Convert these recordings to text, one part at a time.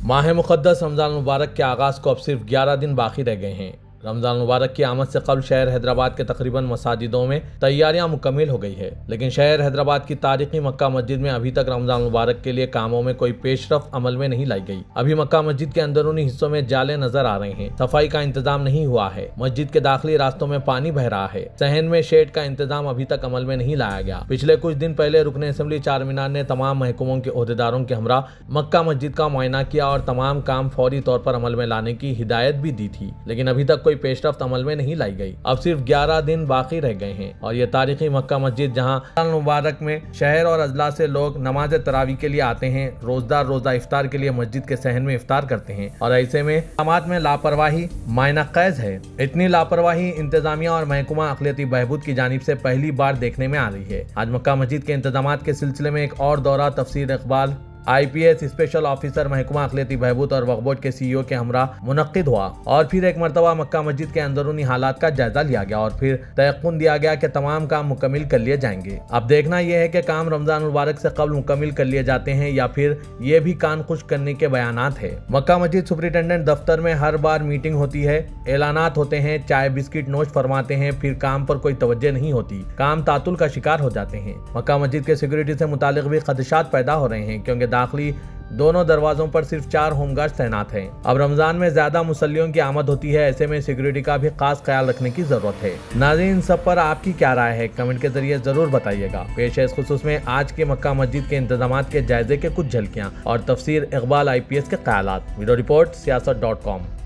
माह मुक़द्दस रमज़ान मुबारक के आगाज़ को अब सिर्फ 11 दिन बाकी रह गए हैं। रमज़ान मुबारक की आमद से कबल शहर हैदराबाद के तकरीबन मसाजिदों में तैयारियां मुकम्मल हो गई है, लेकिन शहर हैदराबाद की तारीखी मक्का मस्जिद में अभी तक रमज़ान मुबारक के लिए कामों में कोई पेशरफ अमल में नहीं लाई गई। अभी मक्का मस्जिद के अंदरूनी हिस्सों में जाले नजर आ रहे हैं, सफाई का इंतजाम नहीं हुआ है, मस्जिद के दाखिली रास्तों में पानी बह रहा है, सहन में शेड का इंतजाम अभी तक अमल में नहीं लाया गया। पिछले कुछ दिन पहले रुकन असेंबली चार मीनार ने तमाम महकमों के ओहदेदारों के हमरा मक्का मस्जिद का मुआयना किया और तमाम काम फौरी तौर पर अमल में लाने की हिदायत भी दी थी, लेकिन अभी तक कोई पेशरफ्त अमल में नहीं लाई गई। अब सिर्फ 11 दिन बाकी रह गए हैं और ये तारीखी मक्का मस्जिद जहां रमज़ान मुबारक में शहर और अजला से लोग नमाज तरावी के लिए आते हैं, रोजदार रोजा इफ्तार के लिए मस्जिद के सहन में इफ्तार करते हैं, और ऐसे में इक़ामात में लापरवाही मायना क़ैद है। इतनी लापरवाही इंतजामिया और महकमा अक़लियती बहबूद की जानिब से पहली बार देखने में आ रही है। आज मक्का मस्जिद के इंतजामात के सिलसिले में एक और दौरा तफसीर इकबाल IPS स्पेशल ऑफिसर महकमा अक़लियती बहबूद और वक्फ बोर्ड के CEO के हमरा मुनक्किद हुआ और फिर एक मरतबा मक्का मस्जिद के अंदरूनी हालात का जायजा लिया गया और फिर तयक़्क़ुन दिया गया कि तमाम काम मुकम्मल कर लिए जाएंगे। अब देखना यह है कि काम रमज़ान मुबारक से कबल मुकम्मल कर लिए जाते हैं या फिर ये भी कान खुश करने के बयानात है। मक्का मस्जिद सुपरिटेंडेंट दफ्तर में हर बार मीटिंग होती है, ऐलानात होते हैं, चाय बिस्किट नोश फरमाते हैं, फिर काम पर कोई तवज्जो नहीं होती, काम तातुल का शिकार हो जाते हैं। मक्का मस्जिद के सिक्योरिटी से मुतालिक भी खदशात पैदा हो रहे हैं, क्योंकि दाखिली दोनों दरवाजों पर सिर्फ 4 होमगार्ड तैनात हैं। अब रमजान में ज्यादा मुसल्लियों की आमद होती है, ऐसे में सिक्योरिटी का भी खास ख्याल रखने की जरूरत है। नाज़रीन, सब पर आपकी क्या राय है, कमेंट के जरिए जरूर बताइएगा। पेश है इस खुसूस में आज के मक्का मस्जिद के इंतजामात के जायजे के कुछ झलकियाँ और तफसीर इकबाल IPS के ख्यालात। वीडियो रिपोर्ट सियासत.com।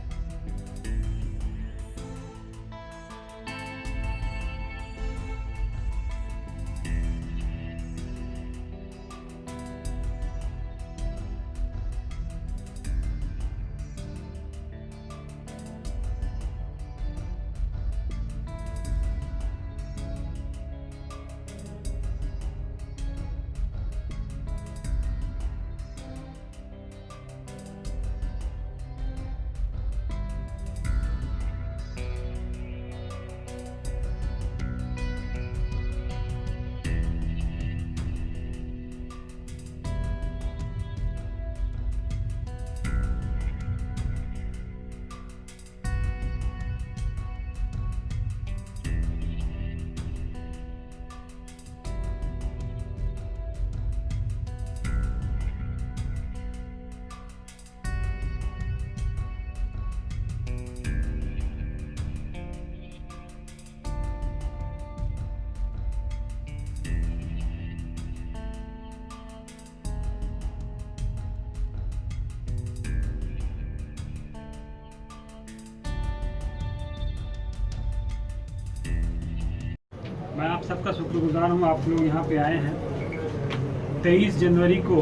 मैं आप सबका शुक्रगुजार हूँ, आप लोग यहाँ पे आए हैं। 23 जनवरी को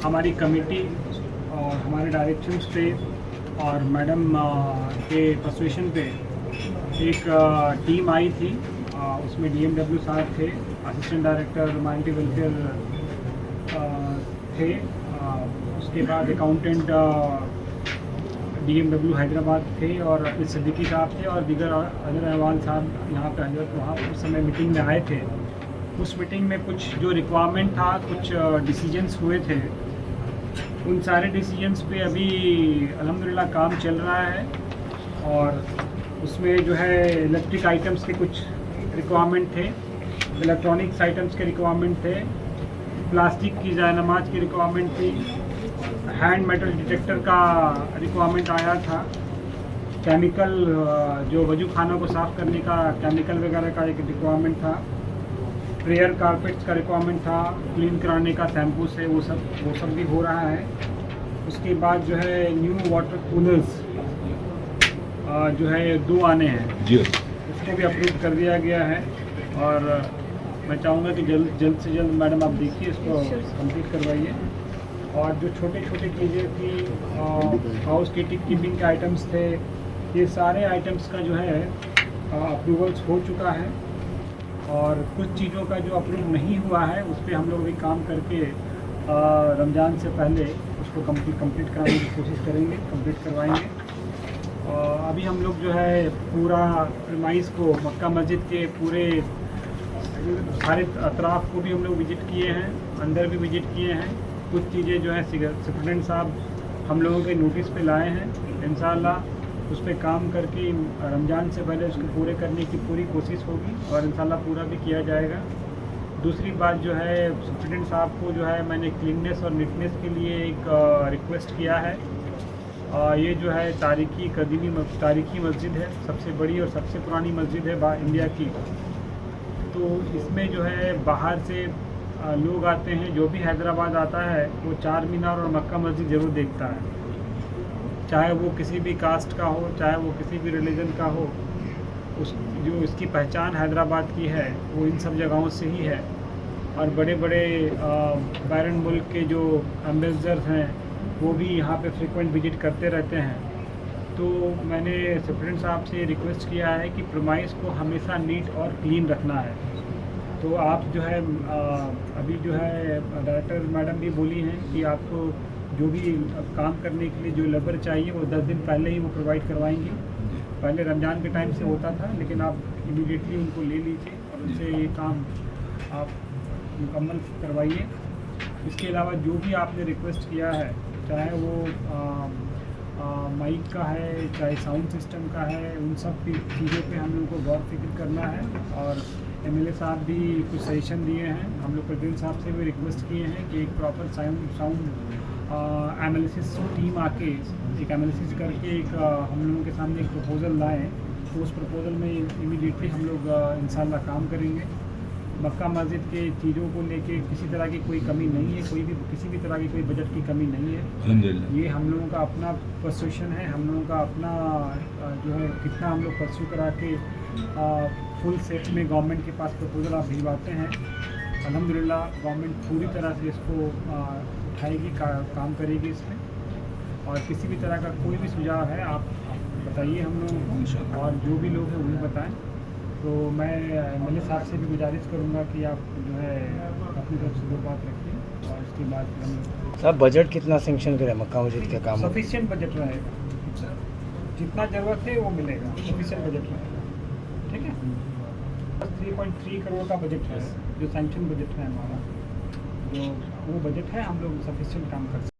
हमारी कमेटी और हमारे डायरेक्शंस पे और मैडम के परसुएशन पे एक टीम आई थी। उसमें DMW साहब थे, असिस्टेंट डायरेक्टर माइनॉरिटी वेलफेयर थे, उसके बाद अकाउंटेंट DMW हैदराबाद थे और अपने सिद्दीकी साहब थे और दीगर अजर अहवाल साहब यहाँ पे हजरत वहाँ उस समय मीटिंग में आए थे। उस मीटिंग में कुछ जो रिक्वायरमेंट था, कुछ डिसीजंस हुए थे, उन सारे डिसीजंस पे अभी अल्हम्दुलिल्लाह काम चल रहा है। और उसमें जो है इलेक्ट्रिक आइटम्स के कुछ रिक्वायरमेंट थे, इलेक्ट्रॉनिक्स आइटम्स के रिक्वायरमेंट थे, प्लास्टिक की जायनमाज की रिक्वायरमेंट थी, हैंड मेटल डिटेक्टर का रिक्वायरमेंट आया था, केमिकल जो वजू खाना को साफ़ करने का केमिकल वगैरह का एक रिक्वायरमेंट था, प्रेयर कारपेट्स का रिक्वायरमेंट था, क्लीन कराने का शैम्पू से वो सब भी हो रहा है। उसके बाद जो है न्यू वाटर कूलर्स जो है 2 आने हैं जी, उसको भी अप्रूव कर दिया गया है। और मैं चाहूँगा कि जल्द से जल्द मैडम आप देखिए, इसको कंप्लीट करवाइए। और जो छोटे छोटे चीज़ें थी, हाउस कीपिंग के आइटम्स थे, ये सारे आइटम्स का जो है अप्रूवल्स हो चुका है। और कुछ चीज़ों का जो अप्रूव नहीं हुआ है उस पर हम लोग भी काम करके रमज़ान से पहले उसको कंप्लीट कराने की कोशिश करेंगे, कंप्लीट करवाएंगे। अभी हम लोग जो है पूरा प्रीमाइस को, मक्का मस्जिद के पूरे सारे अतराफ़ को भी हम लोग विज़िट किए हैं, अंदर भी विज़िट किए हैं। कुछ चीज़ें जो है सुप्रिटेंडेंट साहब हम लोगों के नोटिस पे लाए हैं। इंशाल्लाह उस पर काम करके रमज़ान से पहले उसको पूरे करने की पूरी कोशिश होगी और इंशाल्लाह पूरा भी किया जाएगा। दूसरी बात जो है, सुप्रिटेंडेंट साहब को जो है मैंने क्लीननेस और नीटनेस के लिए एक रिक्वेस्ट किया है। ये जो है तारीखी मस्जिद है, सबसे बड़ी और सबसे पुरानी मस्जिद है इंडिया की। तो इसमें जो है बाहर से लोग आते हैं, जो भी हैदराबाद आता है वो चार मीनार और मक्का मस्जिद ज़रूर देखता है, चाहे वो किसी भी कास्ट का हो, चाहे वो किसी भी रिलीजन का हो। जो इसकी पहचान हैदराबाद की है वो इन सब जगहों से ही है। और बड़े बड़े बैरन मुल्क के जो एम्बेसडर्स हैं वो भी यहाँ पे फ्रीक्वेंट विजिट करते रहते हैं। तो मैंने सुप्रिटेंडेंट साहब से रिक्वेस्ट किया है कि प्रीमाइस को हमेशा नीट और क्लीन रखना है। तो आप जो है अभी जो है डायरेक्टर मैडम भी बोली हैं कि आपको जो भी काम करने के लिए जो लेबर चाहिए वो 10 दिन पहले ही वो प्रोवाइड करवाएंगी। पहले रमज़ान के टाइम से होता था, लेकिन आप इमीडिएटली उनको ले लीजिए और उनसे ये काम आप मुकम्मल करवाइए। इसके अलावा जो भी आपने रिक्वेस्ट किया है, चाहे वो माइक का है, चाहे साउंड सिस्टम का है, उन सब की चीज़ों पे हम लोग को गौर फिक्र करना है। और एमएलए साहब भी कुछ सजेशन दिए हैं। हम लोग प्रेसिडेंट साहब से भी रिक्वेस्ट किए हैं कि एक प्रॉपर साउंड एनालिसिस टीम आके एक एनालिसिस करके एक हम लोगों के सामने एक प्रपोज़ल लाएँ। तो उस प्रपोज़ल में इमीडिएटली हम लोग इंशाल्लाह काम करेंगे। मक्का मस्जिद के चीज़ों को लेके किसी तरह की कोई कमी नहीं है, किसी भी तरह की कोई बजट की कमी नहीं है। ये हम लोगों का अपना परसुएशन है, हम लोगों का अपना जो है कितना हम लोग परस्यू करा के फुल सेट में गवर्नमेंट के पास प्रपोजल आप भिजवाते हैं। अल्हम्दुलिल्लाह गवर्नमेंट पूरी तरह से इसको उठाएगी, काम करेगी इसमें। और किसी भी तरह का कोई भी सुझाव है आप बताइए हम लोगों को, और जो भी लोग हैं उन्हें बताएं। तो मैं एमएलए साहब से भी गुजारिश करूंगा कि आप जो है अपनी तरफ से 2 बात रखिए और उसके बाद हम साहब बजट कितना सेंक्शन करें मक्का मस्जिद के काम? सफिशिएंट बजट रहेगा, जितना ज़रूरत है वो मिलेगा, सफिशिएंट बजट रहेगा। ठीक है, 3.3 करोड़ का बजट है जो सैंक्शन बजट है हमारा, जो वो बजट है, हम लोग सफिशिएंट काम कर सकते हैं।